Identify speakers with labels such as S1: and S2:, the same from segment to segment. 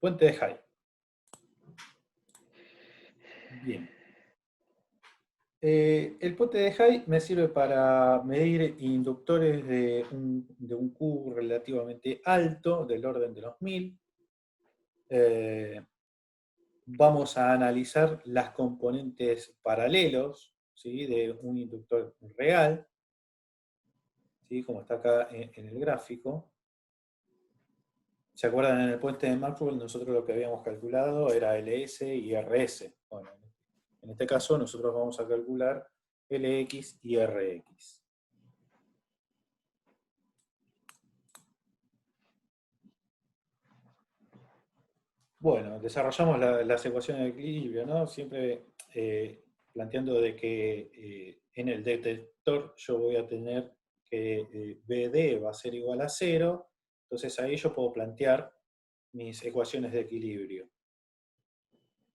S1: Puente de High. Bien. El puente de High me sirve para medir inductores de un Q relativamente alto, del orden de los 1000. Vamos a analizar las componentes paralelos, ¿sí?, de un inductor real, ¿sí?, como está acá en el gráfico. ¿Se acuerdan? En el puente de Maxwell nosotros lo que habíamos calculado era LS y RS. Bueno, en este caso nosotros vamos a calcular LX y RX. Bueno, desarrollamos las ecuaciones de equilibrio, ¿no? Siempre planteando de que en el detector yo voy a tener que BD va a ser igual a 0, entonces ahí yo puedo plantear mis ecuaciones de equilibrio.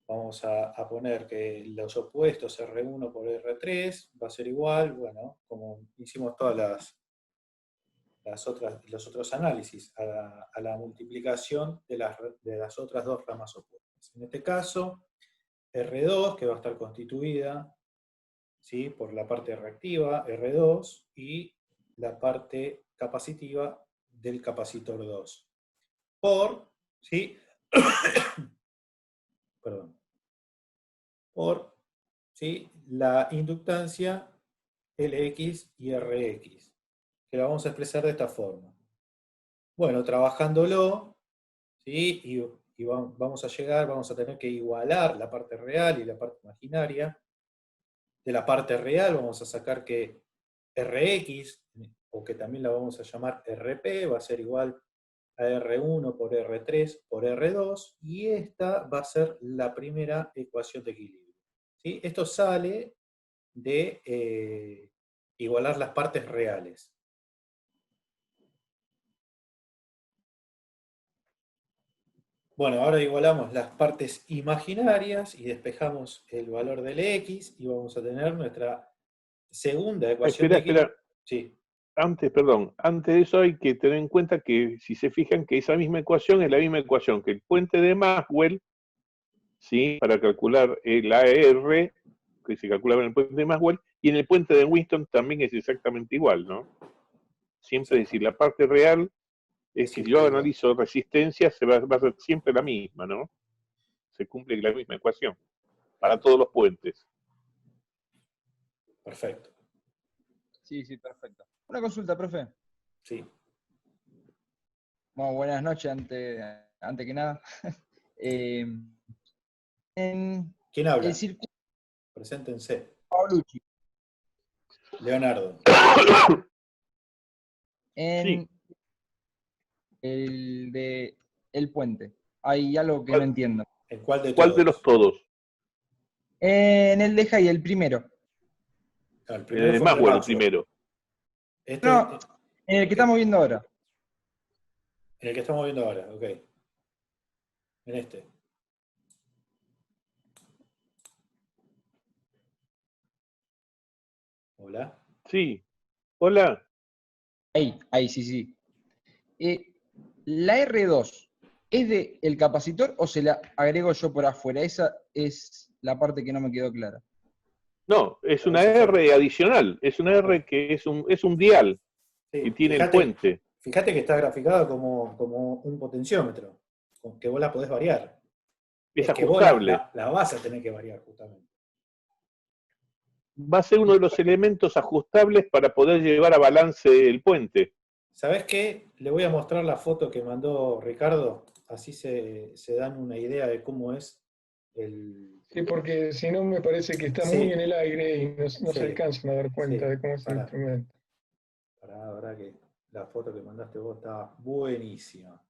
S1: Vamos a poner que los opuestos R1 por R3 va a ser igual, bueno, como hicimos todas los otros análisis, a la multiplicación de las otras dos ramas opuestas. En este caso, R2, que va a estar constituida, ¿sí?, por la parte reactiva, R2, y la parte capacitiva del capacitor 2. Por, ¿sí? Perdón. Por, ¿sí?, la inductancia LX y RX, que la vamos a expresar de esta forma. Bueno, trabajándolo, ¿sí?, y vamos a llegar, vamos a tener que igualar la parte real y la parte imaginaria. De la parte real vamos a sacar que Rx, o que también la vamos a llamar Rp, va a ser igual a R1 por R3 por R2, y esta va a ser la primera ecuación de equilibrio, ¿sí? Esto sale de igualar las partes reales. Bueno, ahora igualamos las partes imaginarias y despejamos el valor del X y vamos a tener nuestra segunda ecuación de equilibrio.
S2: Espera.
S1: Sí.
S2: Antes de eso hay que tener en cuenta que si se fijan que esa misma ecuación es la misma ecuación que el puente de Maxwell, ¿sí?, para calcular el AR, que se calculaba en el puente de Maxwell, y en el puente de Winston también es exactamente igual, ¿no? Siempre decir, la parte real es que si yo analizo resistencia, va a ser siempre la misma, ¿no? Se cumple la misma ecuación para todos los puentes.
S1: Perfecto.
S3: Sí, perfecto. Una consulta, profe.
S1: Sí.
S3: Bueno, buenas noches, antes que nada.
S1: ¿Quién habla?
S3: El circuito
S1: Preséntense.
S3: Paolucci.
S1: Leonardo.
S3: En el puente. Hay algo que no entiendo.
S1: ¿En cuál de todos?
S2: ¿Cuál de los todos?
S3: En el de High, el primero.
S1: No, el primero fue
S2: Maxwell, el
S1: Maxwell.
S2: primero.
S3: No, en el que estamos viendo ahora.
S1: En el que estamos viendo ahora, ok. En este. Hola.
S2: Sí. Hola.
S3: Ahí, sí. La R2, ¿es del capacitor o se la agrego yo por afuera? Esa es la parte que no me quedó clara.
S2: No, es una R adicional. Es una R que es un dial
S1: Sí,
S2: que tiene el puente.
S1: Fíjate que está graficada como un potenciómetro, con que vos la podés variar.
S2: Es
S1: que vos
S2: ajustable.
S1: la vas a tener que variar, justamente.
S2: Va a ser uno de los elementos ajustables para poder llevar a balance el puente.
S1: ¿Sabés qué? Le voy a mostrar la foto que mandó Ricardo, así se dan una idea de cómo es el...
S4: Sí, porque si no me parece que está muy en el aire y no se alcanzan a dar cuenta de cómo es el instrumento.
S1: La verdad que la foto que mandaste vos está buenísima.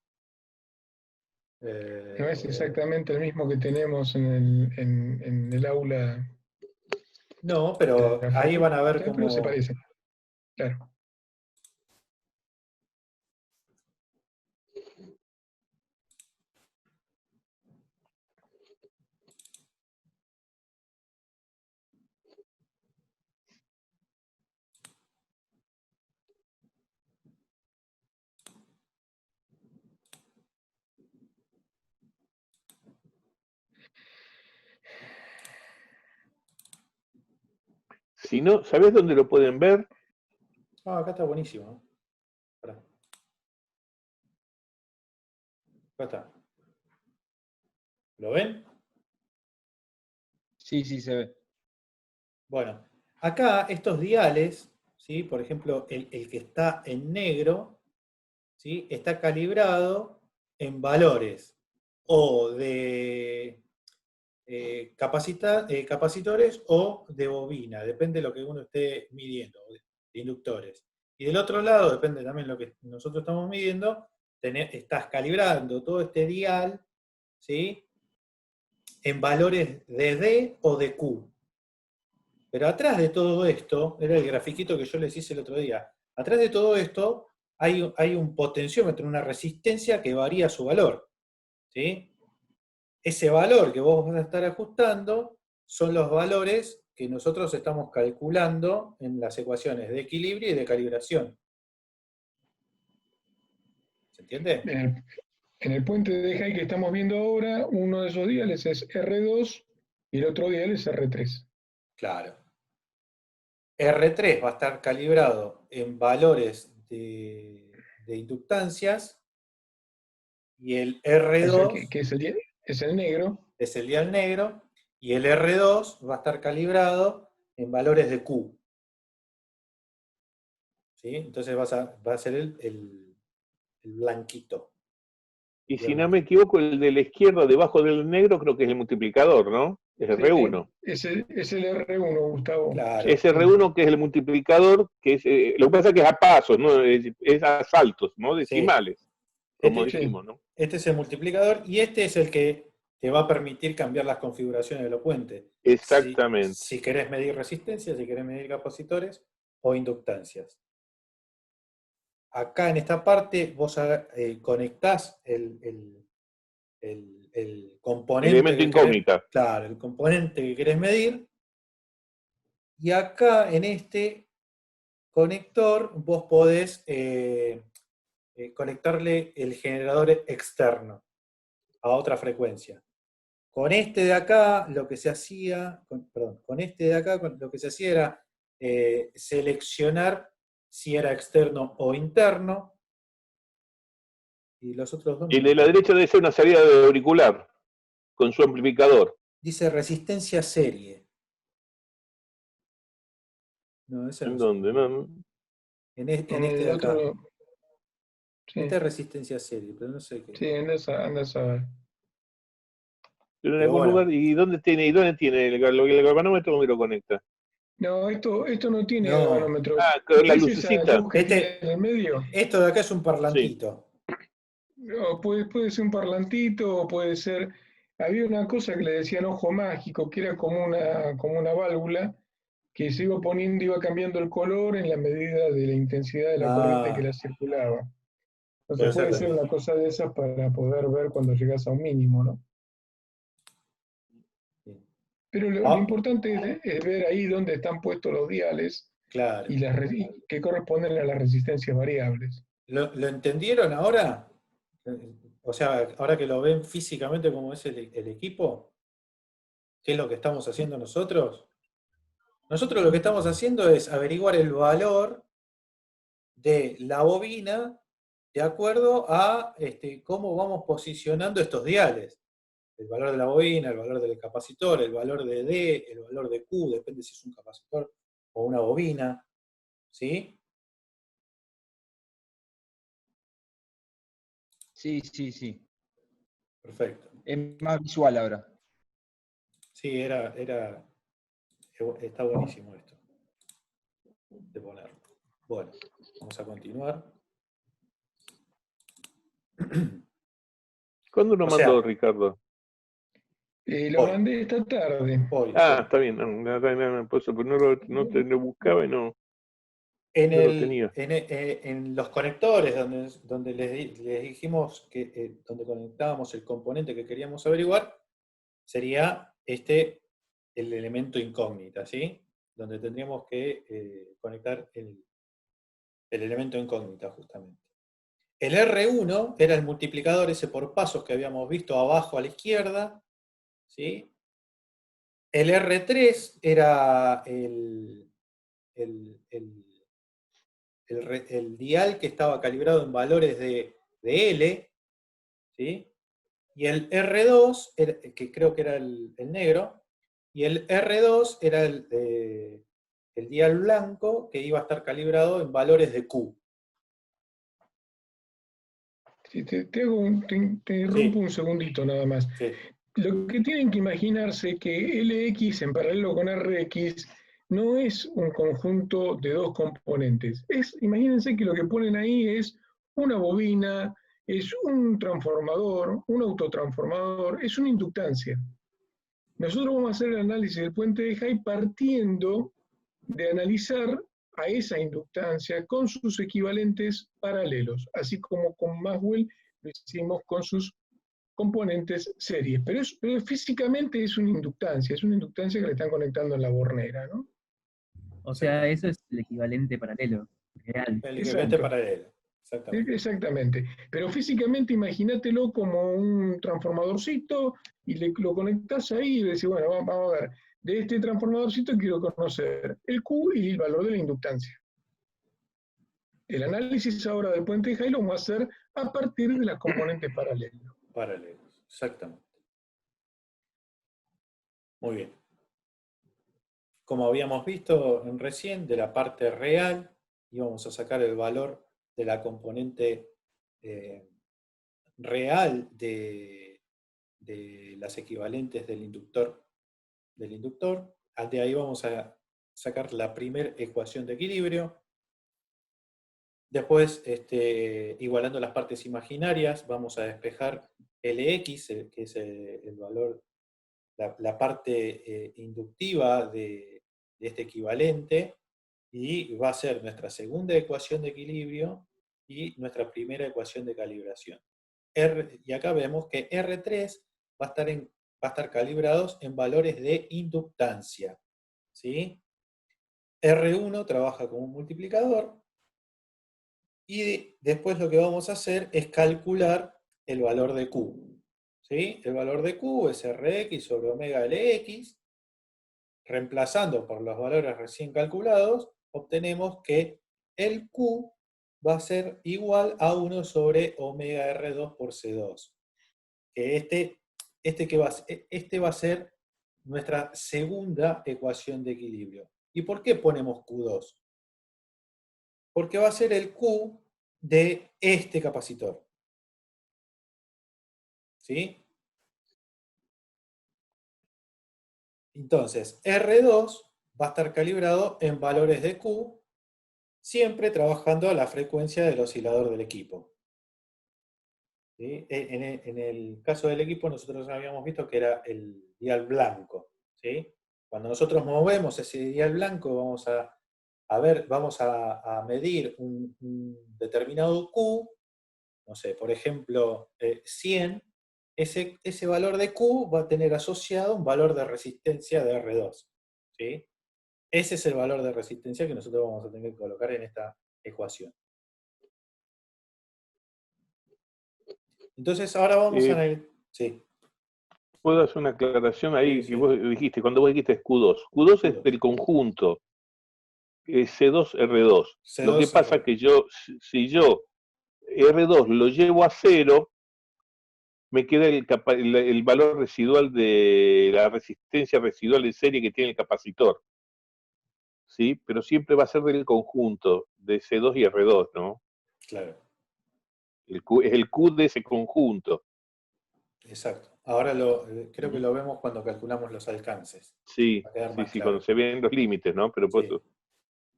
S4: No es exactamente el mismo que tenemos en el aula.
S1: No, pero ahí van a ver cómo...
S4: Pero se parece, claro.
S2: Si no, ¿sabés dónde lo pueden ver?
S1: Ah, acá está buenísimo, ¿no? Pará. Acá está. ¿Lo ven?
S3: Sí, sí, se ve.
S1: Bueno, acá estos diales, ¿sí? Por ejemplo, el que está en negro, ¿sí? Está calibrado en valores o de capacitores o de bobina, depende de lo que uno esté midiendo, de inductores. Y del otro lado, depende también de lo que nosotros estamos midiendo, estás calibrando todo este dial, ¿sí? En valores de D o de Q. Pero atrás de todo esto, era el grafiquito que yo les hice el otro día, atrás de todo esto hay un potenciómetro, una resistencia que varía su valor, ¿sí? Ese valor que vos vas a estar ajustando son los valores que nosotros estamos calculando en las ecuaciones de equilibrio y de calibración. ¿Se entiende?
S4: En el puente de High que estamos viendo ahora, uno de esos diales es R2 y el otro dial es R3.
S1: Claro. R3 va a estar calibrado en valores de inductancias y el R2
S4: Que es el negro.
S1: es el dial negro y el R2 va a estar calibrado en valores de Q. ¿Sí? Entonces va a ser el blanquito.
S2: Y si no me equivoco, el de la izquierda, debajo del negro, creo que es el multiplicador, ¿no? Es R1.
S4: Es el R1, Gustavo.
S1: Claro.
S2: Es R1 que es el multiplicador, que es, lo que pasa es que es a pasos, ¿no? Es a saltos, ¿no? Decimales, como dijimos, ¿no?
S1: Este es el multiplicador y este es el que te va a permitir cambiar las configuraciones de los puentes.
S2: Exactamente.
S1: Si querés medir resistencias, si querés medir capacitores o inductancias. Acá en esta parte vos conectás el componente.
S2: Elemento incógnita.
S1: Claro, el componente que querés medir. Y acá en este conector vos podés conectarle el generador externo a otra frecuencia. Con este de acá lo que se hacía, con este de acá lo que se hacía era seleccionar si era externo o interno. Y los otros dos.
S2: Y el de la derecha debe ser una salida de auricular, con su amplificador.
S1: Dice resistencia serie. No, ese
S2: ¿En
S1: no
S2: dónde?
S1: sé.
S2: No.
S1: En este de acá.
S4: Sí.
S1: Esta es resistencia serie, pero no sé qué.
S4: Sí, anda a saber.
S2: Pero en algún lugar, ¿y dónde tiene el galvanómetro? ¿Dónde lo conecta?
S4: No, esto no tiene
S1: No.
S4: galvanómetro.
S2: Ah, con la
S4: ¿Es esa
S2: lucecita.
S4: luz que tiene en el medio?
S1: Esto de acá es un parlantito.
S4: No, puede ser un parlantito, o puede ser. Había una cosa que le decían ojo mágico, que era como una válvula que se iba poniendo, iba cambiando el color en la medida de la intensidad de la corriente que la circulaba. Entonces puede ser una cosa de esas para poder ver cuando llegas a un mínimo, ¿no? Pero lo importante es ver ahí dónde están puestos los diales,
S1: claro,
S4: y que corresponden a las resistencias variables.
S1: ¿Lo entendieron ahora? O sea, ahora que lo ven físicamente como es el equipo, ¿qué es lo que estamos haciendo nosotros? Nosotros lo que estamos haciendo es averiguar el valor de la bobina de acuerdo a cómo vamos posicionando estos diales. El valor de la bobina, el valor del capacitor, el valor de D, el valor de Q, depende si es un capacitor o una bobina. ¿Sí?
S3: Sí.
S1: Perfecto.
S3: Es más visual ahora.
S1: Sí, está buenísimo esto de ponerlo. Bueno, vamos a continuar.
S2: ¿Cuándo lo mandó Ricardo?
S4: Lo mandé esta tarde.
S1: Hoy.
S2: Está bien. Pues no lo buscaba y no lo tenía.
S1: En los conectores donde les dijimos que donde conectábamos el componente que queríamos averiguar, sería el elemento incógnita, ¿sí? Donde tendríamos que conectar el elemento incógnita, justamente. El R1 era el multiplicador ese por pasos que habíamos visto abajo a la izquierda, ¿sí? El R3 era el el dial que estaba calibrado en valores de L, ¿sí? Y el R2, que creo que era el negro, y el R2 era el dial blanco que iba a estar calibrado en valores de Q.
S4: Sí, te interrumpo un segundito nada más.
S1: Sí.
S4: Lo que tienen que imaginarse que LX en paralelo con RX no es un conjunto de dos componentes. Imagínense que lo que ponen ahí es una bobina, es un transformador, un autotransformador, es una inductancia. Nosotros vamos a hacer el análisis del puente de High partiendo de analizar a esa inductancia con sus equivalentes paralelos, así como con Maxwell lo hicimos con sus componentes series. Pero físicamente es una inductancia que le están conectando en la bornera, ¿no?
S5: O sea, eso es el equivalente paralelo, real.
S1: El equivalente
S4: Exacto.
S1: paralelo. Exactamente.
S4: Exactamente. Pero físicamente imagínatelo como un transformadorcito y lo conectás ahí y decís, bueno, vamos a ver, de este transformadorcito quiero conocer el Q y el valor de la inductancia. El análisis ahora del puente de High lo vamos a hacer a partir de las componentes paralelos.
S1: Paralelos, exactamente. Muy bien. Como habíamos visto recién, de la parte real íbamos a sacar el valor de la componente real de las equivalentes del inductor. De ahí vamos a sacar la primera ecuación de equilibrio. Después, igualando las partes imaginarias, vamos a despejar Lx, que es el valor, la parte inductiva de este equivalente, y va a ser nuestra segunda ecuación de equilibrio y nuestra primera ecuación de calibración. Y acá vemos que R3 va a estar calibrados en valores de inductancia, ¿sí? R1 trabaja como un multiplicador, y después lo que vamos a hacer es calcular el valor de Q. ¿Sí? El valor de Q es Rx sobre omega Lx. Reemplazando por los valores recién calculados, obtenemos que el Q va a ser igual a 1 sobre omega R2 por C2. Que este va a ser nuestra segunda ecuación de equilibrio. ¿Y por qué ponemos Q2? Porque va a ser el Q de este capacitor. ¿Sí? Entonces, R2 va a estar calibrado en valores de Q, siempre trabajando a la frecuencia del oscilador del equipo. ¿Sí? En el caso del equipo, nosotros habíamos visto que era el dial blanco. ¿Sí? Cuando nosotros movemos ese dial blanco, vamos a medir un determinado Q, no sé, por ejemplo, 100, ese valor de Q va a tener asociado un valor de resistencia de R2. ¿Sí? Ese es el valor de resistencia que nosotros vamos a tener que colocar en esta ecuación. Entonces, ahora vamos a analizar. Sí.
S2: ¿Puedo hacer una aclaración ahí?
S1: Sí,
S2: Que
S1: sí.
S2: vos dijiste, cuando vos dijiste Q2. Q2 es del conjunto C2R2. Lo que pasa es que si yo R2 lo llevo a 0, me queda el valor residual de la resistencia residual de serie que tiene el capacitor. ¿Sí? Pero siempre va a ser del conjunto de C2 y R2, ¿no?
S1: Claro.
S2: Es el Q de ese conjunto.
S1: Exacto. Ahora creo que lo vemos cuando calculamos los alcances.
S2: Sí,
S1: Va a quedar
S2: sí,
S1: más
S2: sí,
S1: claro.
S2: cuando se ven los límites, ¿no? Pero por
S1: Sí.
S2: eso.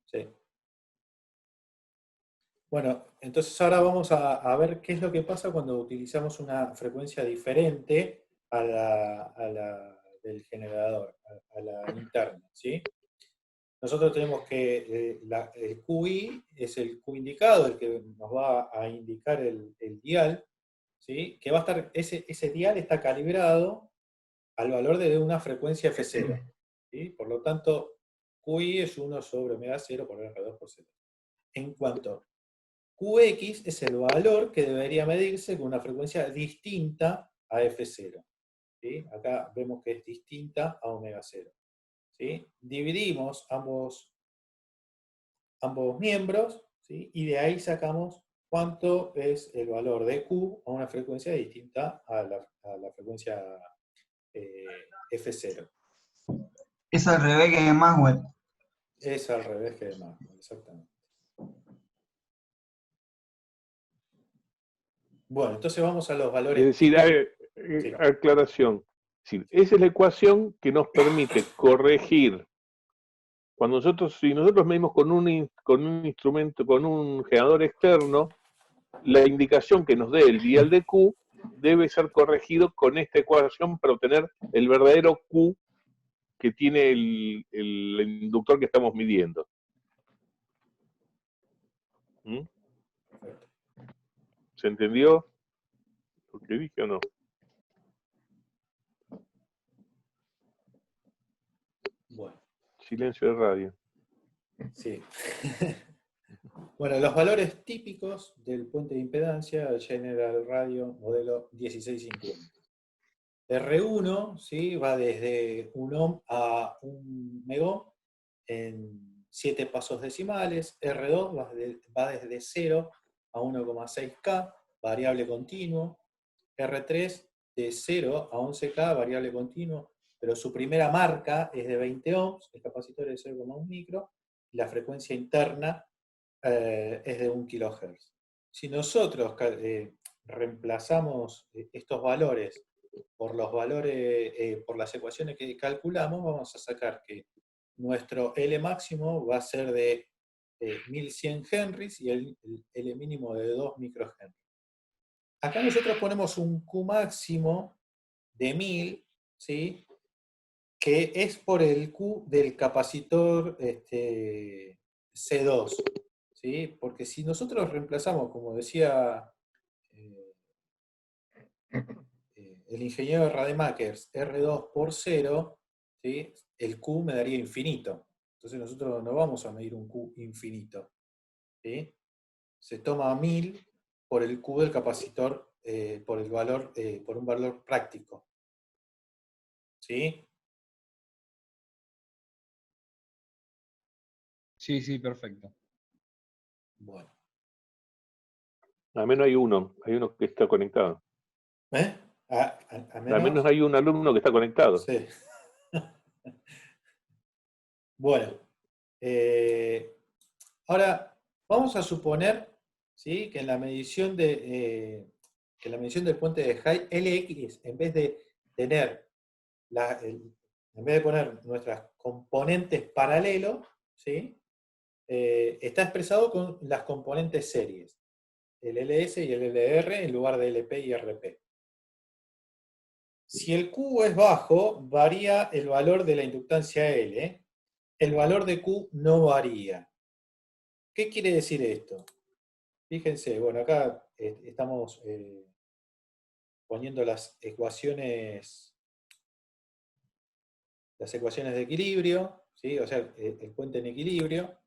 S1: Sí. Bueno, entonces ahora vamos a ver qué es lo que pasa cuando utilizamos una frecuencia diferente a la del generador, a la interna, ¿sí? Nosotros tenemos que el QI es el Q indicado, el que nos va a indicar el dial, ¿sí? Que va a estar, ese dial está calibrado al valor de una frecuencia F0, ¿sí? Por lo tanto, QI es 1 sobre omega 0 por R2 por Z. En cuanto Qx es el valor que debería medirse con una frecuencia distinta a F0. ¿Sí? Acá vemos que es distinta a omega 0. ¿Sí? Dividimos ambos ambos miembros, ¿sí? Y de ahí sacamos cuánto es el valor de Q a una frecuencia distinta a la frecuencia F0.
S6: Es al revés que en Maxwell.
S1: Es al revés que de Maxwell, exactamente. Bueno, entonces vamos a los valores.
S2: Es decir,
S1: Sí.
S2: aclaración. Es decir, esa es la ecuación que nos permite corregir. Cuando si nosotros medimos con un instrumento, con un generador externo, la indicación que nos dé el dial de Q debe ser corregido con esta ecuación para obtener el verdadero Q que tiene el inductor que estamos midiendo. ¿Mm? ¿Se entendió lo que dije o no?
S1: Bueno,
S2: Silencio de radio.
S1: sí. Bueno, los valores típicos del puente de impedancia General Radio modelo 1650. R1, ¿sí? Va desde 1 ohm a 1 megohm en 7 pasos decimales. R2 va desde 0 a 1,6K, variable continuo. R3 de 0 a 11K, variable continuo, pero su primera marca es de 20 ohms, el capacitor es de 0,1 micro, y la frecuencia interna es de 1 kHz. Si nosotros reemplazamos estos valores por los valores, por las ecuaciones que calculamos, vamos a sacar que nuestro L máximo va a ser de 1100 henries y el L mínimo de 2 microhenries. Acá nosotros ponemos un Q máximo de 1000, ¿sí? Que es por el Q del capacitor C2, ¿sí? Porque si nosotros reemplazamos, como decía el ingeniero de Rademakers, R2 por 0, ¿sí? El Q me daría infinito. Entonces nosotros no vamos a medir un Q infinito, ¿sí? Se toma 1000 por el Q del capacitor, por un valor práctico. ¿Sí?
S3: Sí, sí, perfecto.
S1: Bueno.
S2: Al menos hay uno que está conectado.
S1: ¿Eh?
S2: Al menos hay un alumno que está conectado.
S1: Sí. Bueno. Ahora, vamos a suponer, ¿sí? Que en la medición del puente de High, LX, en vez de tener en vez de poner nuestras componentes paralelos, ¿sí? Está expresado con las componentes series, el LS y el LR en lugar de LP y RP. Si el Q es bajo, varía el valor de la inductancia L. El valor de Q no varía. ¿Qué quiere decir esto? Fíjense, bueno, acá estamos poniendo las ecuaciones de equilibrio, ¿sí? O sea, el puente en equilibrio.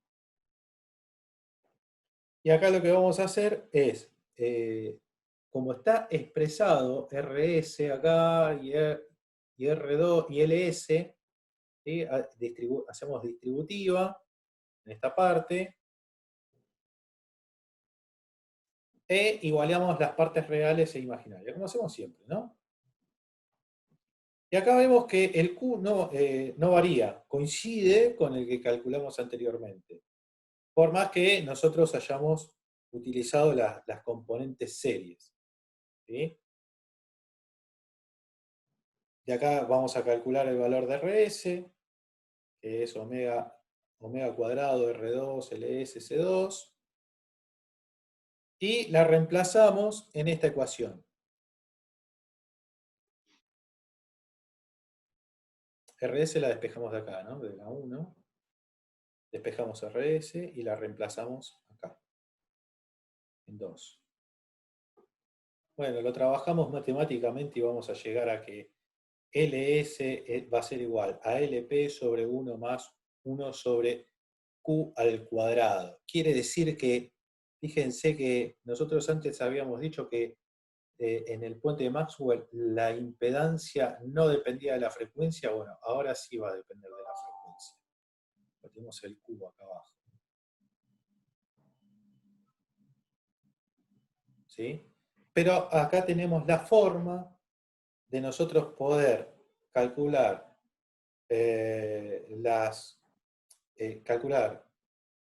S1: Y acá lo que vamos a hacer es, como está expresado RS acá y R2 y LS, ¿sí? Hacemos distributiva en esta parte, e igualamos las partes reales e imaginarias, como hacemos siempre, ¿no? Y acá vemos que el Q no varía, coincide con el que calculamos anteriormente, por más que nosotros hayamos utilizado las componentes series, ¿sí? De acá vamos a calcular el valor de RS, que es omega cuadrado R2 LS C2, y la reemplazamos en esta ecuación. RS la despejamos de acá, ¿no? De la 1. Despejamos RS y la reemplazamos acá, en 2. Bueno, lo trabajamos matemáticamente y vamos a llegar a que LS va a ser igual a LP sobre 1 más 1 sobre Q al cuadrado. Quiere decir que, fíjense que nosotros antes habíamos dicho que en el puente de Maxwell la impedancia no dependía de la frecuencia. Bueno, ahora sí va a depender de la frecuencia. Tenemos el Q acá abajo. ¿sí? Pero acá tenemos la forma de nosotros poder calcular, calcular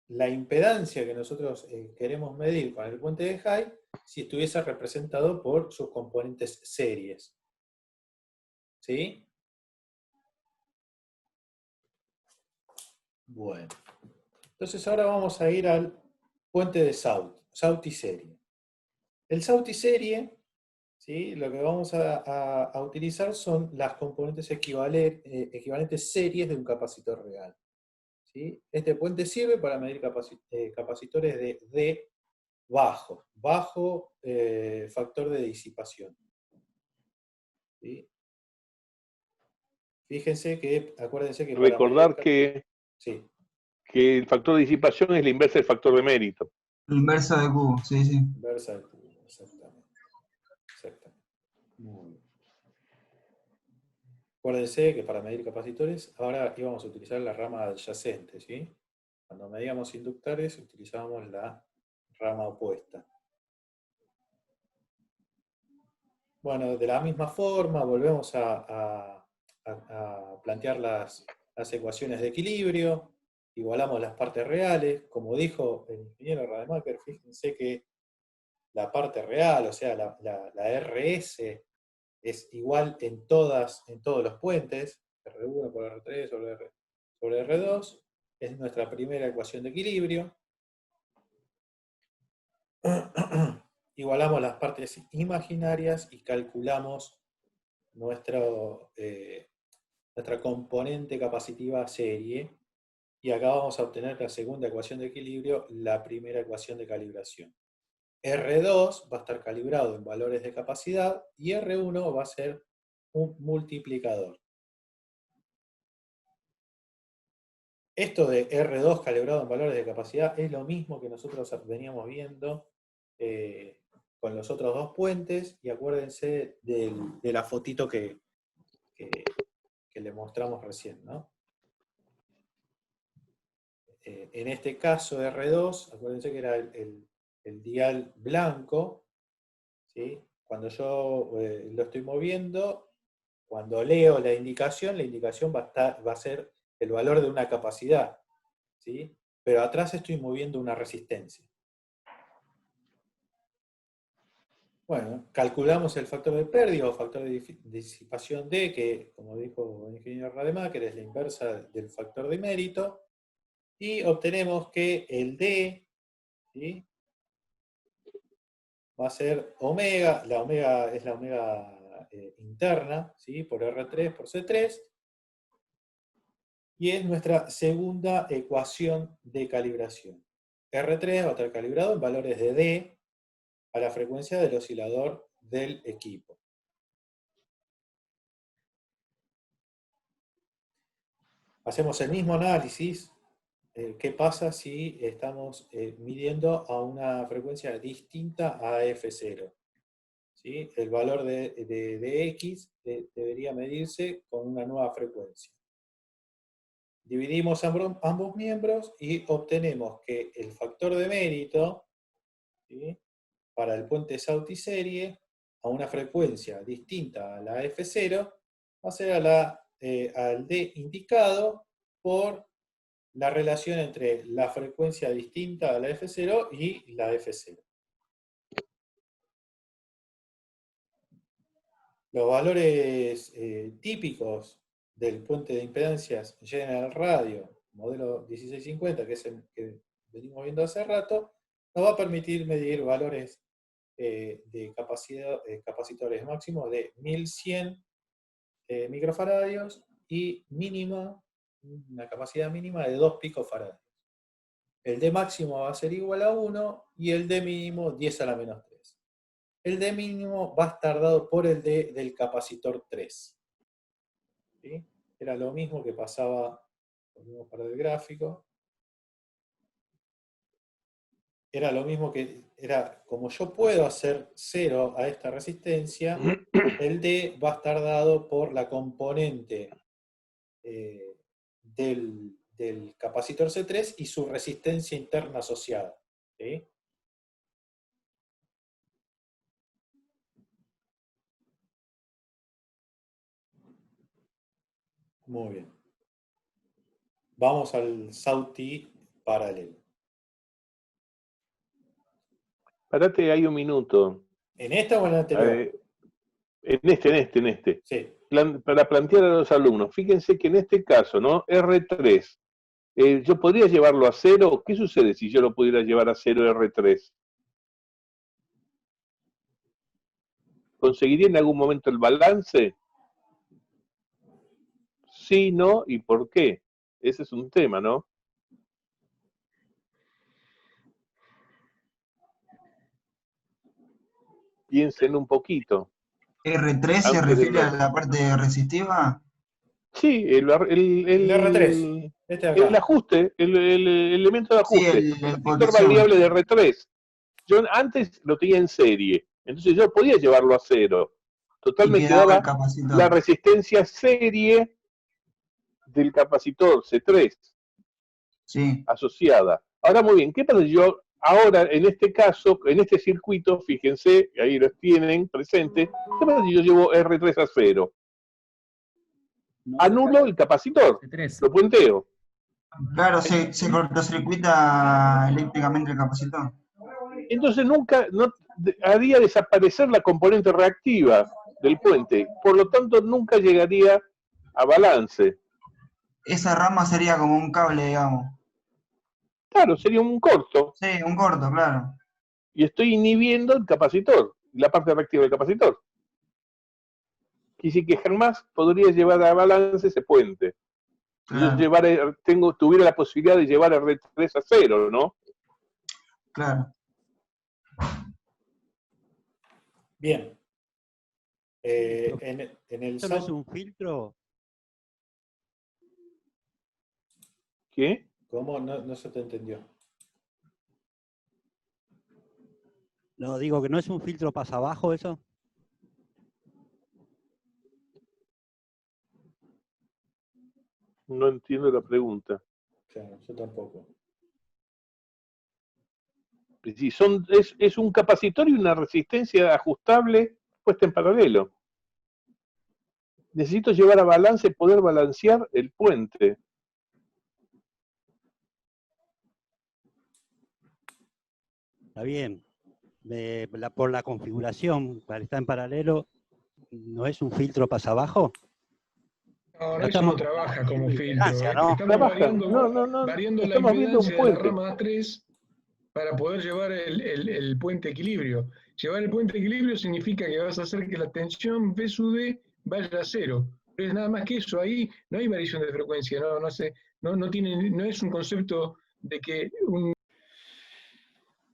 S1: la impedancia que nosotros queremos medir con el puente de High si estuviese representado por sus componentes series. ¿Sí? Bueno. Entonces ahora vamos a ir al puente de Sauti serie. El Sauti serie, ¿sí? Lo que vamos a utilizar son las componentes equivalentes series de un capacitor real. ¿Sí? Este puente sirve para medir capacitores de D bajo factor de disipación. ¿Sí? Fíjense que, acuérdense que para
S2: Recordar
S1: medir...
S2: que
S1: Sí,
S2: el factor de disipación es la inversa del factor de mérito.
S6: El inverso de Q, sí, sí.
S1: inversa del cubo, exactamente. Muy bien. Acuérdense que para medir capacitores, ahora íbamos a utilizar la rama adyacente, ¿sí? Cuando medíamos inductores, utilizábamos la rama opuesta. Bueno, de la misma forma, volvemos a plantear las ecuaciones de equilibrio, igualamos las partes reales. Como dijo el ingeniero Rademacher, fíjense que la parte real, o sea, la RS, es igual en todos los puentes, R1 por R3 sobre R2, es nuestra primera ecuación de equilibrio. Igualamos las partes imaginarias y calculamos nuestra componente capacitiva serie, y acá vamos a obtener la segunda ecuación de equilibrio, la primera ecuación de calibración. R2 va a estar calibrado en valores de capacidad y R1 va a ser un multiplicador. Esto de R2 calibrado en valores de capacidad es lo mismo que nosotros veníamos viendo con los otros dos puentes, y acuérdense de la fotito que le mostramos recién, ¿no? En este caso R2, acuérdense que era el dial blanco, ¿sí? Cuando yo lo estoy moviendo, cuando leo la indicación va a ser el valor de una capacidad, ¿sí? Pero atrás estoy moviendo una resistencia. Bueno, calculamos el factor de pérdida o factor de disipación D, que, como dijo el ingeniero Rademacher, es la inversa del factor de mérito, y obtenemos que el D, ¿sí?, va a ser omega, la omega es la omega interna, ¿sí?, por R3 por C3, y es nuestra segunda ecuación de calibración. R3 va a estar calibrado en valores de D a la frecuencia del oscilador del equipo. Hacemos el mismo análisis. ¿Qué pasa si estamos midiendo a una frecuencia distinta a F0? ¿Sí? El valor de X debería medirse con una nueva frecuencia. Dividimos ambos miembros y obtenemos que el factor de mérito, ¿sí?, para el puente Sauti serie a una frecuencia distinta a la F0 va a ser al D indicado por la relación entre la frecuencia distinta a la F0 y la F0. Los valores típicos del puente de impedancias General Radio, modelo 1650, que es el que venimos viendo hace rato, nos va a permitir medir valores de capacitores máximos de 1100 microfaradios y una capacidad mínima de 2 picofaradios. El D máximo va a ser igual a 1 y el D mínimo 10 a la menos 3. El D mínimo va a estar dado por el D del capacitor 3. ¿Sí? Era lo mismo que pasaba, volvemos para el gráfico, era lo mismo que, como yo puedo hacer 0 a esta resistencia, el D va a estar dado por la componente del capacitor C3 y su resistencia interna asociada. ¿Sí? Muy bien. Vamos al Sauti paralelo.
S2: Parate ahí un minuto.
S1: ¿En esta o en la anterior?
S2: En este.
S1: Sí.
S2: Para plantear a los alumnos, fíjense que en este caso, ¿no? R3, yo podría llevarlo a 0. ¿Qué sucede si yo lo pudiera llevar a 0 R3? ¿Conseguiría en algún momento el balance? Sí, no, ¿y por qué? Ese es un tema, ¿no? Piensen un poquito
S6: R3 se
S2: antes de
S6: refiere a
S2: hablar.
S6: la parte resistiva.
S2: Sí,
S1: El R3. Este de
S2: el
S1: acá.
S2: ajuste, el elemento de
S6: Sí,
S2: ajuste,
S6: el
S2: capacitor
S6: potenciómetro.
S2: variable de R3. Yo antes lo tenía en serie, entonces yo podía llevarlo a 0. Total
S6: Y
S2: me
S6: quedaba el
S2: quedaba la
S6: capacitor.
S2: resistencia serie del capacitor C3
S6: Sí,
S2: asociada. Ahora muy bien, ¿qué pasa si yo ahora en este caso, en este circuito, fíjense, ahí los tienen presentes, ¿qué pasa si yo llevo R3 a 0? Anulo el capacitor,
S5: C3.
S2: lo puenteo.
S6: claro, se cortocircuita eléctricamente el capacitor.
S2: Entonces nunca haría desaparecer la componente reactiva del puente, por lo tanto nunca llegaría a balance.
S6: Esa rama sería como un cable, digamos.
S2: Claro, sería un corto,
S6: Sí, un corto, claro.
S2: y estoy inhibiendo el capacitor, la parte reactiva del capacitor. Quise que jamás podría llevar a balance ese puente. Si yo
S6: Claro,
S2: tuviera la posibilidad de llevar R3 a 0, ¿no?
S6: claro.
S1: Bien. En el
S7: ¿Esto no es
S1: Sauti.
S7: un filtro?
S2: ¿Qué?
S1: ¿Cómo? No se te entendió.
S7: No, digo que no es un filtro pasa abajo eso.
S2: No entiendo la pregunta.
S1: Claro, yo tampoco.
S2: Si es un capacitor y una resistencia ajustable puesta en paralelo. Necesito llevar a balance, poder balancear el puente.
S7: Está bien. Por la configuración, para estar en paralelo, ¿no es un filtro pasa abajo?
S4: No,
S7: No
S4: eso no
S7: estamos
S4: trabaja como
S7: viendo
S4: filtro.
S7: impedancia, ¿no?
S4: Estamos
S2: Trabaja. No.
S4: variando la
S2: Estamos viendo un
S4: impedancia de la
S2: puente.
S4: rama A3 para poder llevar el puente equilibrio. Llevar el puente equilibrio significa que vas a hacer que la tensión V sub D vaya a 0. Pero es nada más que eso. Ahí no hay variación de frecuencia. No es un concepto de que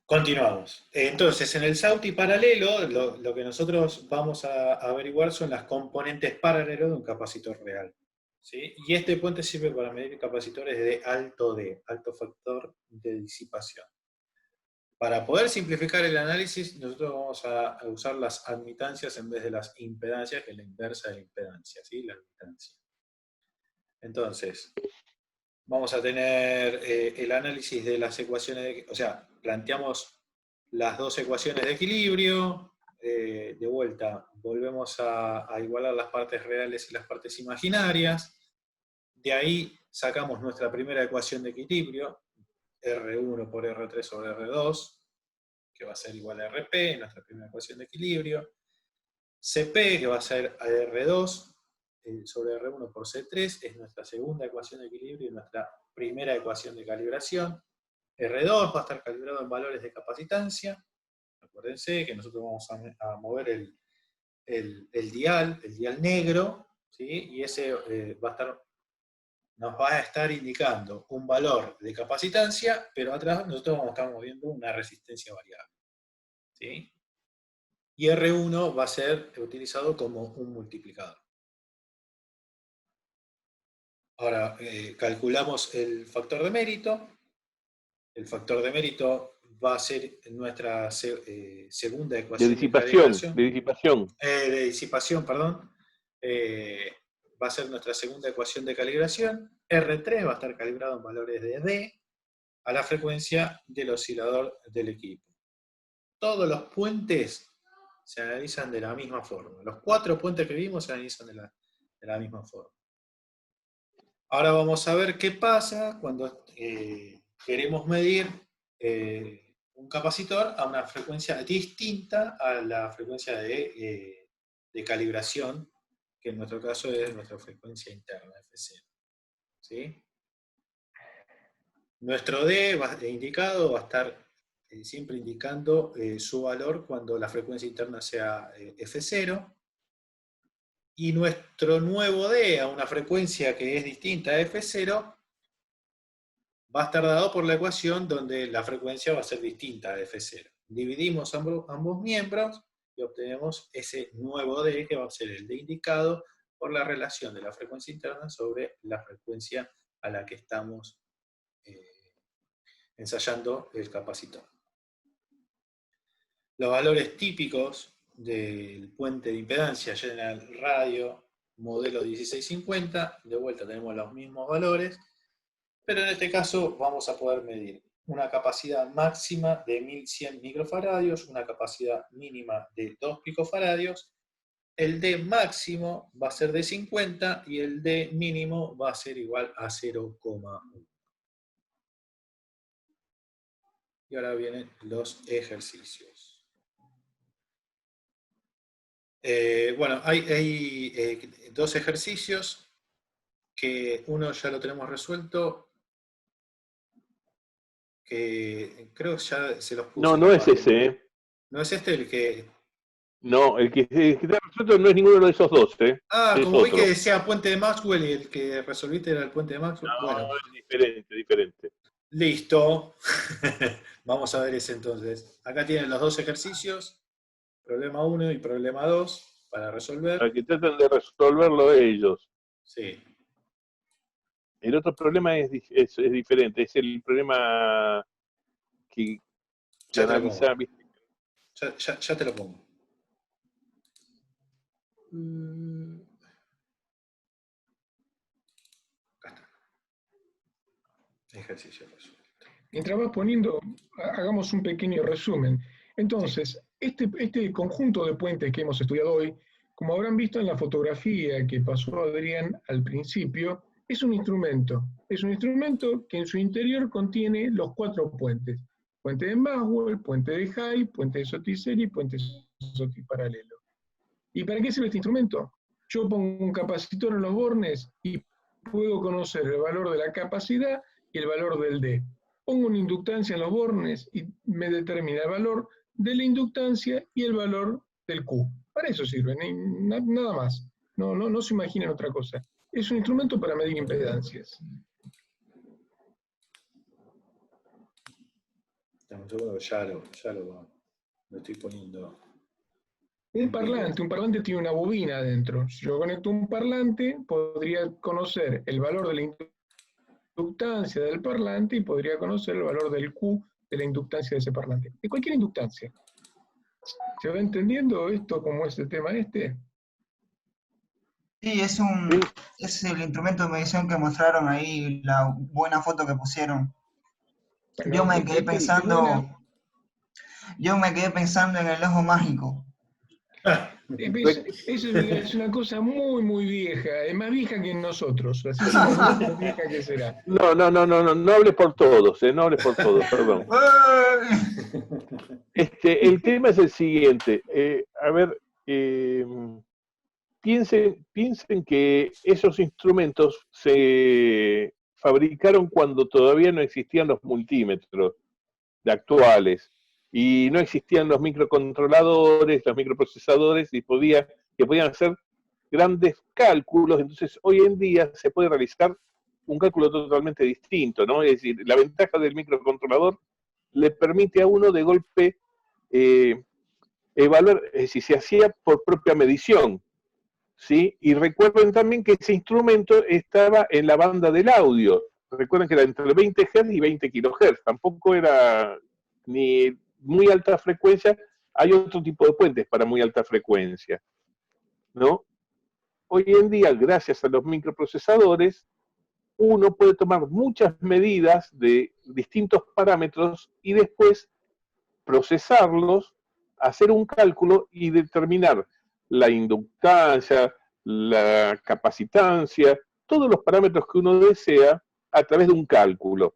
S1: Continuamos. Entonces, en el Sauti paralelo, lo que nosotros vamos a averiguar son las componentes paralelos de un capacitor real. ¿Sí? Y este puente sirve para medir capacitores de alto D, alto factor de disipación. Para poder simplificar el análisis, nosotros vamos a usar las admitancias en vez de las impedancias, que es la inversa de la impedancia, ¿sí? La admitancia. Entonces, vamos a tener el análisis de las ecuaciones, o sea, planteamos las dos ecuaciones de equilibrio, de vuelta volvemos a igualar las partes reales y las partes imaginarias, de ahí sacamos nuestra primera ecuación de equilibrio, R1 por R3 sobre R2, que va a ser igual a RP, nuestra primera ecuación de equilibrio, CP, que va a ser R2 sobre R1 por C3, es nuestra segunda ecuación de equilibrio y nuestra primera ecuación de calibración. R2 va a estar calibrado en valores de capacitancia. Acuérdense que nosotros vamos a mover el dial negro, ¿sí? Y ese nos va a estar indicando un valor de capacitancia, pero atrás nosotros vamos a estar moviendo una resistencia variable, ¿sí? Y R1 va a ser utilizado como un multiplicador. Ahora, calculamos el factor de mérito. El factor de mérito va a ser nuestra segunda
S2: De
S1: ecuación de
S2: disipación,
S1: calibración.
S2: de disipación.
S1: De disipación, perdón. Va a ser nuestra segunda ecuación de calibración. R3 va a estar calibrado en valores de D a la frecuencia del oscilador del equipo. Todos los puentes se analizan de la misma forma. Los 4 puentes que vimos se analizan de la misma forma. Ahora vamos a ver qué pasa cuando queremos medir un capacitor a una frecuencia distinta a la frecuencia de calibración, que en nuestro caso es nuestra frecuencia interna, F0. ¿Sí? Nuestro D indicado va a estar siempre indicando su valor cuando la frecuencia interna sea F0, y nuestro nuevo D a una frecuencia que es distinta a F0 va a estar dado por la ecuación donde la frecuencia va a ser distinta a F0. Dividimos ambos miembros y obtenemos ese nuevo D, que va a ser el D indicado por la relación de la frecuencia interna sobre la frecuencia a la que estamos ensayando el capacitor. Los valores típicos del puente de impedancia General Radio modelo 1650, de vuelta tenemos los mismos valores, pero en este caso vamos a poder medir una capacidad máxima de 1100 microfaradios, una capacidad mínima de 2 picofaradios. El D máximo va a ser de 50 y el D mínimo va a ser igual a 0,1. Y ahora vienen los ejercicios. Bueno, hay dos ejercicios, que uno ya lo tenemos resuelto, que creo que ya se los puse.
S2: No, no es ese, ¿eh?
S1: ¿No es este el que...?
S2: No, el que está resuelto no es ninguno de esos dos, ¿eh?
S1: Ah,
S2: es
S1: como vi
S2: otro.
S1: que decía puente de Maxwell y el que resolviste era el puente de Maxwell.
S2: No,
S1: Bueno,
S2: es diferente, diferente.
S1: listo. Vamos a ver ese entonces. Acá tienen los dos ejercicios, problema 1 y problema 2, para resolver.
S2: Para que traten de resolverlo ellos.
S1: Sí.
S2: El otro problema es diferente, es el problema que
S1: Ya te lo pongo.
S2: analiza, ¿viste?
S1: Ya te lo pongo. Acá está. Ejercicio resuelto.
S4: Mientras vas poniendo, hagamos un pequeño resumen. Entonces, este conjunto de puentes que hemos estudiado hoy, como habrán visto en la fotografía que pasó Adrián al principio, es un instrumento. Es un instrumento que en su interior contiene los 4 puentes. Puente de Maxwell, puente de High, puente de Sottise y puente de Sottise paralelo. ¿Y para qué sirve este instrumento? Yo pongo un capacitor en los bornes y puedo conocer el valor de la capacidad y el valor del D. Pongo una inductancia en los bornes y me determina el valor de la inductancia y el valor del Q. Para eso sirve, nada más. No se imaginen otra cosa. Es un instrumento para medir impedancias.
S1: Un segundo, ya lo estoy poniendo.
S4: Un parlante tiene una bobina adentro. Si yo conecto un parlante, podría conocer el valor de la inductancia del parlante y podría conocer el valor del Q de la inductancia de ese parlante. De cualquier inductancia. ¿Se va entendiendo esto como es el tema este?
S6: Sí, es el instrumento de medición que mostraron ahí, la buena foto que pusieron.
S4: Bueno,
S6: Yo me quedé pensando en el ojo mágico.
S4: Es una cosa muy, muy vieja, es más vieja que nosotros, así que más vieja que será.
S2: No hables por todos, no hables por todos, perdón. El tema es el siguiente, piensen que esos instrumentos se fabricaron cuando todavía no existían los multímetros de actuales, y no existían los microcontroladores, los microprocesadores, que podían hacer grandes cálculos. Entonces hoy en día se puede realizar un cálculo totalmente distinto, ¿no? Es decir, la ventaja del microcontrolador le permite a uno de golpe evaluar, si se hacía por propia medición, ¿sí? Y recuerden también que ese instrumento estaba en la banda del audio. Recuerden que era entre 20 Hz y 20 kHz, tampoco era ni muy alta frecuencia. Hay otro tipo de puentes para muy alta frecuencia, ¿no? Hoy en día, gracias a los microprocesadores, uno puede tomar muchas medidas de distintos parámetros y después procesarlos, hacer un cálculo y determinar la inductancia, la capacitancia, todos los parámetros que uno desea a través de un cálculo,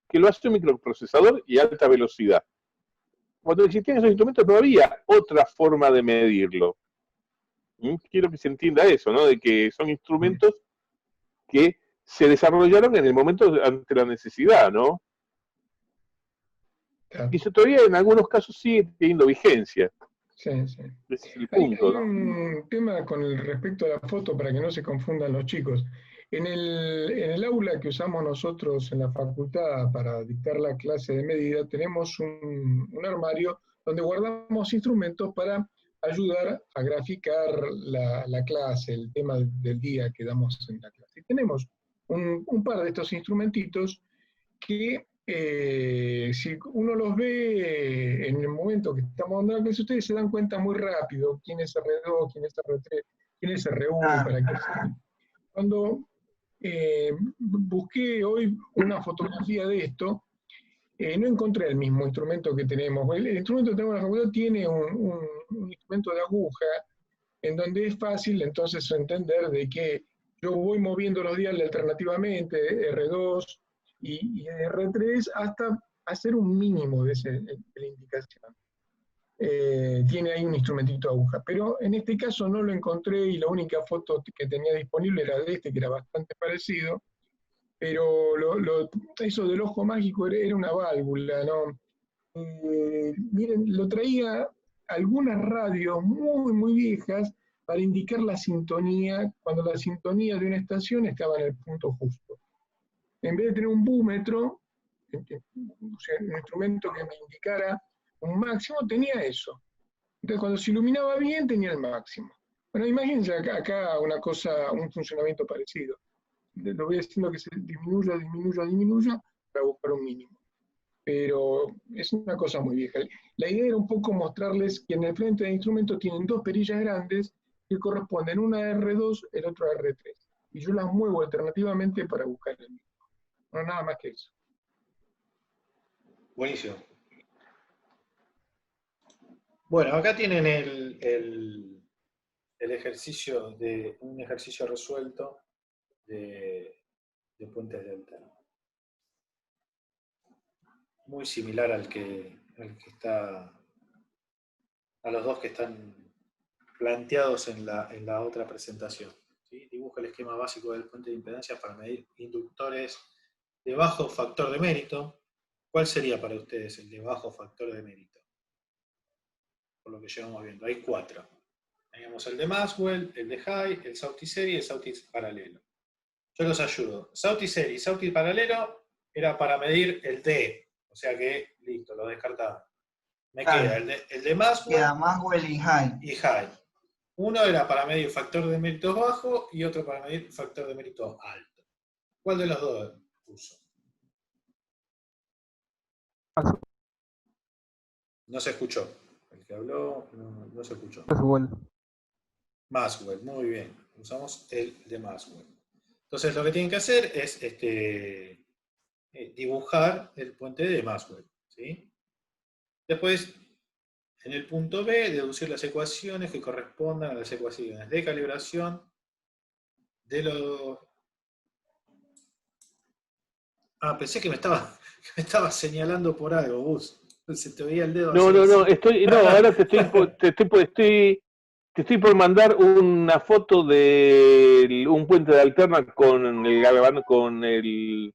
S2: que lo hace un microprocesador y a alta velocidad. Cuando existían esos instrumentos no había otra forma de medirlo. Quiero que se entienda eso, ¿no? De que son instrumentos que se desarrollaron en el momento ante la necesidad, ¿no?
S4: Claro.
S2: Y eso todavía en algunos casos sigue teniendo vigencia.
S4: Sí, sí.
S2: Ese es el
S4: Hay
S2: punto, ¿no?
S4: un tema con respecto a la foto para que no se confundan los chicos. En el aula que usamos nosotros en la facultad para dictar la clase de medida, tenemos un armario donde guardamos instrumentos para ayudar a graficar la clase, el tema del día que damos en la clase. Y tenemos un par de estos instrumentitos que si uno los ve en el momento que estamos dando la clase, ustedes se dan cuenta muy rápido quién es R2, quién es R3, quién es R1, para qué sirve. Cuando busqué hoy una fotografía de esto, no encontré el mismo instrumento que tenemos. El instrumento que tenemos en la facultad tiene un instrumento de aguja, en donde es fácil entonces entender de que yo voy moviendo los diales alternativamente, R2 y R3, hasta hacer un mínimo de la indicación. Tiene ahí un instrumentito de aguja, pero en este caso no lo encontré y la única foto que tenía disponible era de este, que era bastante parecido, pero eso del ojo mágico era una válvula, ¿no? Miren, lo traía algunas radios muy, muy viejas para indicar la sintonía, cuando la sintonía de una estación estaba en el punto justo. En vez de tener un búmetro, o sea, un instrumento que me indicara un máximo, tenía eso. Entonces, cuando se iluminaba bien, tenía el máximo. Bueno, imagínense acá una cosa, un funcionamiento parecido. Lo voy haciendo que se disminuya, para buscar un mínimo. Pero es una cosa muy vieja. La idea era un poco mostrarles que en el frente del instrumento tienen dos perillas grandes que corresponden, una a R2, el otro a R3. Y yo las muevo alternativamente para buscar el mínimo. No nada más que eso.
S1: Buenísimo. Bueno, acá tienen el ejercicio un ejercicio resuelto de puentes de alterno. Muy similar al que está, a los dos que están planteados en la otra presentación. ¿Sí? Dibuja el esquema básico del puente de impedancia para medir inductores de bajo factor de mérito. ¿Cuál sería para ustedes el de bajo factor de mérito? Por lo que llevamos viendo, hay 4. Teníamos el de Maxwell, el de High, el Sauti serie y el Sauti paralelo. Yo los ayudo. Sauti serie y Sauti paralelo era para medir el T, o sea que, listo, lo descartaba. Me queda el de Maxwell,
S6: Queda Maxwell y High.
S1: y High. Uno era para medir factor de mérito bajo y otro para medir factor de mérito alto. ¿Cuál de los dos puso? No se escuchó. El que habló no se escuchó. Maxwell, muy bien. Usamos el de Maxwell. Entonces lo que tienen que hacer es dibujar el puente de Maxwell. ¿Sí? Después, en el punto B, deducir las ecuaciones que correspondan a las ecuaciones de calibración de los... Ah, pensé que me estaba señalando por algo, Gus. Se te veía el dedo.
S2: No, ahora te estoy por mandar una foto de un puente de alterna con el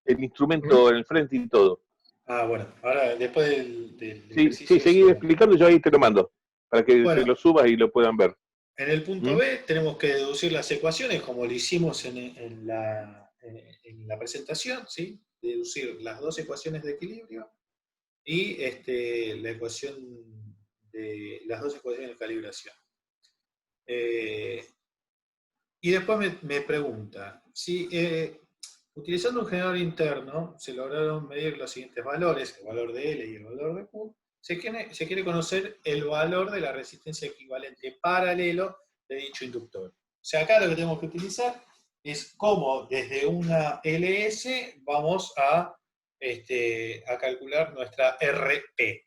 S2: instrumento en el frente y todo.
S1: Ah, bueno, ahora después del ejercicio...
S2: Sí, seguí explicando, yo ahí te lo mando, para que
S1: Bueno,
S2: se lo subas y lo puedan ver.
S1: En el punto B tenemos que deducir las ecuaciones, como lo hicimos en la presentación, ¿sí? Deducir las dos ecuaciones de equilibrio y la ecuación de las dos ecuaciones de calibración. Y después me pregunta, si utilizando un generador interno se lograron medir los siguientes valores, el valor de L y el valor de Q, se quiere conocer el valor de la resistencia equivalente paralelo de dicho inductor. O sea, acá lo que tenemos que utilizar es cómo desde una LS vamos a calcular nuestra RP.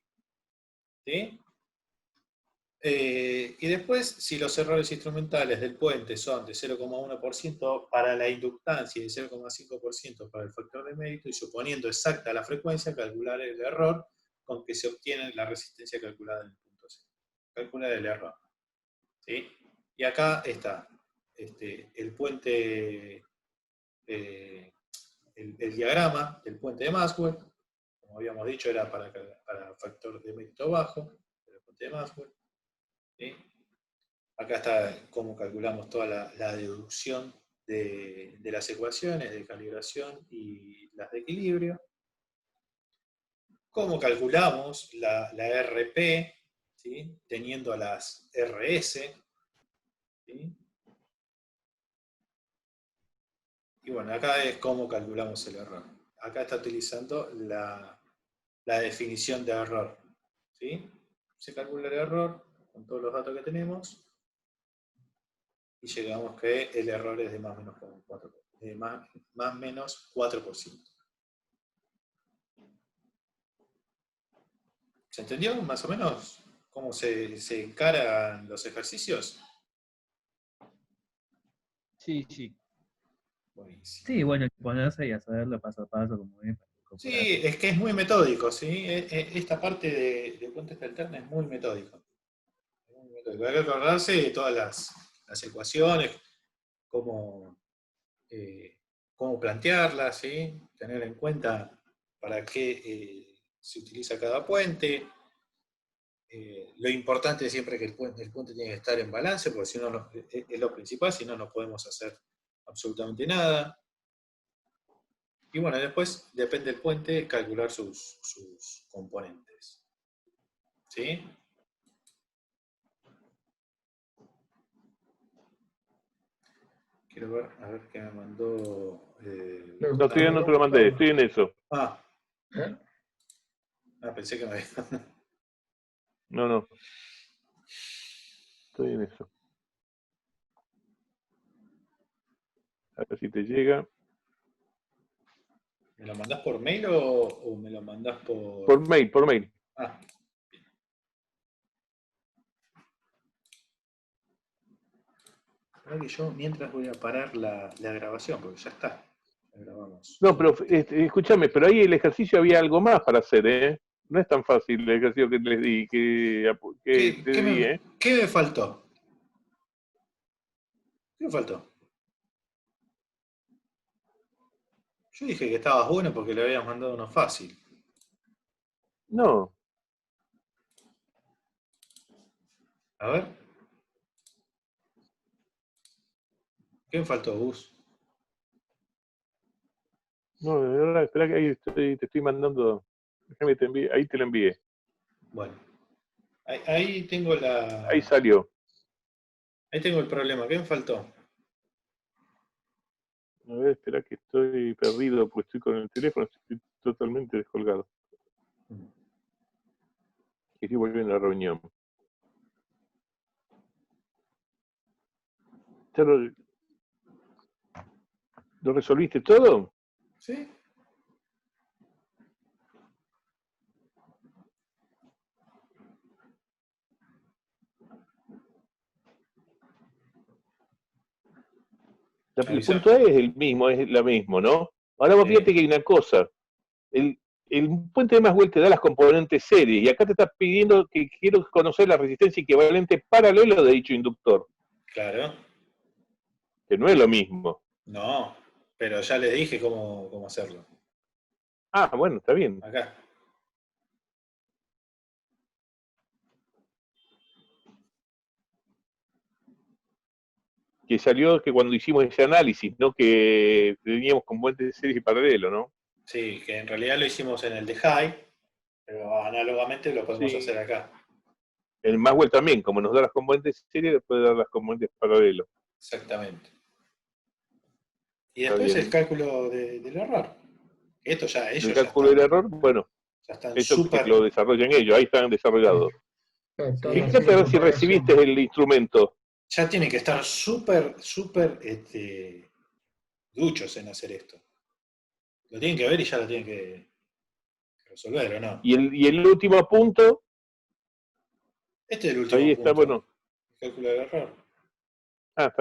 S1: ¿Sí? Y después, si los errores instrumentales del puente son de 0,1% para la inductancia y de 0,5% para el factor de mérito, y suponiendo exacta la frecuencia, calcular el error con que se obtiene la resistencia calculada en el punto C. Calcular el error. ¿Sí? Y acá está el puente, el diagrama del puente de Maxwell. Como habíamos dicho, era para factor de mérito bajo, el puente de Maxwell. ¿Sí? Acá está cómo calculamos toda la deducción de las ecuaciones de calibración y las de equilibrio. Cómo calculamos la RP, ¿sí? Teniendo a las RS. ¿Sí? Y bueno, acá es cómo calculamos el error. Acá está utilizando la definición de error. ¿Sí? Se calcula el error con todos los datos que tenemos. Y llegamos que el error es de más o menos 4%. De más menos 4%. ¿Se entendió más o menos cómo se encaran los ejercicios?
S3: Sí, sí.
S1: Buenísimo.
S5: Sí, bueno, hay que ponerse y hacerlo paso a paso, como es.
S1: Sí, es que es muy metódico, ¿sí? Esta parte de puentes alternas es muy metódico. Hay que acordarse de todas las ecuaciones, cómo plantearlas, ¿sí? Tener en cuenta para qué se utiliza cada puente. Lo importante es siempre que el puente tiene que estar en balance, porque si no, es lo principal, si no, no podemos hacer absolutamente nada. Y bueno, después depende del puente calcular sus componentes. ¿Sí? Quiero ver, a ver qué me mandó.
S4: Lo-
S2: No, todavía no te lo mandé, estoy en eso.
S4: ¿Eh?
S1: Pensé que me había.
S2: No, estoy en eso. A ver si te llega.
S1: ¿Me lo mandás por mail o me lo mandás por...?
S2: Por mail, por mail.
S1: Ah, bien. Ahora que yo mientras voy a parar la grabación, porque ya está. Ya grabamos.
S2: No, pero escúchame, pero ahí el ejercicio había algo más para hacer, ¿eh? No es tan fácil el ejercicio que les di, que te di, ¿eh?
S1: ¿Qué me faltó? ¿Qué me faltó? Yo dije que estabas bueno porque le habías mandado uno fácil.
S2: No,
S1: A ver. ¿Qué me faltó, Gus?
S2: no, de verdad, espera que ahí te estoy mandando. Déjame te envíe, ahí te lo envié.
S1: Bueno. Ahí tengo
S2: Ahí salió.
S1: Ahí tengo el problema. ¿Qué me faltó?
S2: A ver, espera que estoy perdido porque estoy con el teléfono, estoy totalmente descolgado. Y estoy volviendo a la reunión. ¿Ya lo resolviste todo?
S1: ¿Sí?
S2: El
S1: Avisa.
S2: punto E es el mismo, es lo mismo, ¿no? Ahora vos fíjate que hay una cosa. El puente de Maxwell te da las componentes series y acá te está pidiendo que quiero conocer la resistencia equivalente paralelo de dicho inductor,
S1: Claro.
S2: que no es lo mismo.
S1: No, pero ya les dije cómo hacerlo.
S2: Ah, bueno, está bien.
S1: Acá.
S2: Que salió que cuando hicimos ese análisis, ¿no? Que teníamos componentes de series y paralelo, ¿no?
S1: Sí, que en realidad lo hicimos en el de High, pero análogamente lo podemos
S2: Sí.
S1: hacer acá.
S2: El Maxwell también, como nos da las componentes de serie, puede dar las componentes paralelo.
S1: Exactamente. Y
S2: Está
S1: después
S2: bien.
S1: el cálculo del error. Esto ya, ellos
S2: El
S1: ya
S2: cálculo
S1: están,
S2: del error, bueno,
S1: ya están
S2: eso que
S1: súper.
S2: lo desarrollan ellos, ahí están desarrollados.
S4: Están
S1: Sí.
S2: Fíjate a
S4: haciendo
S2: ver si
S4: propagación.
S2: recibiste el instrumento.
S1: Ya tienen que estar súper duchos en hacer esto. Lo tienen que ver y ya lo tienen que resolver, ¿o no?
S2: Y el último punto,
S1: Este es el último
S2: Ahí está,
S1: punto.
S2: bueno.
S1: Cálculo del error.
S2: Ah, está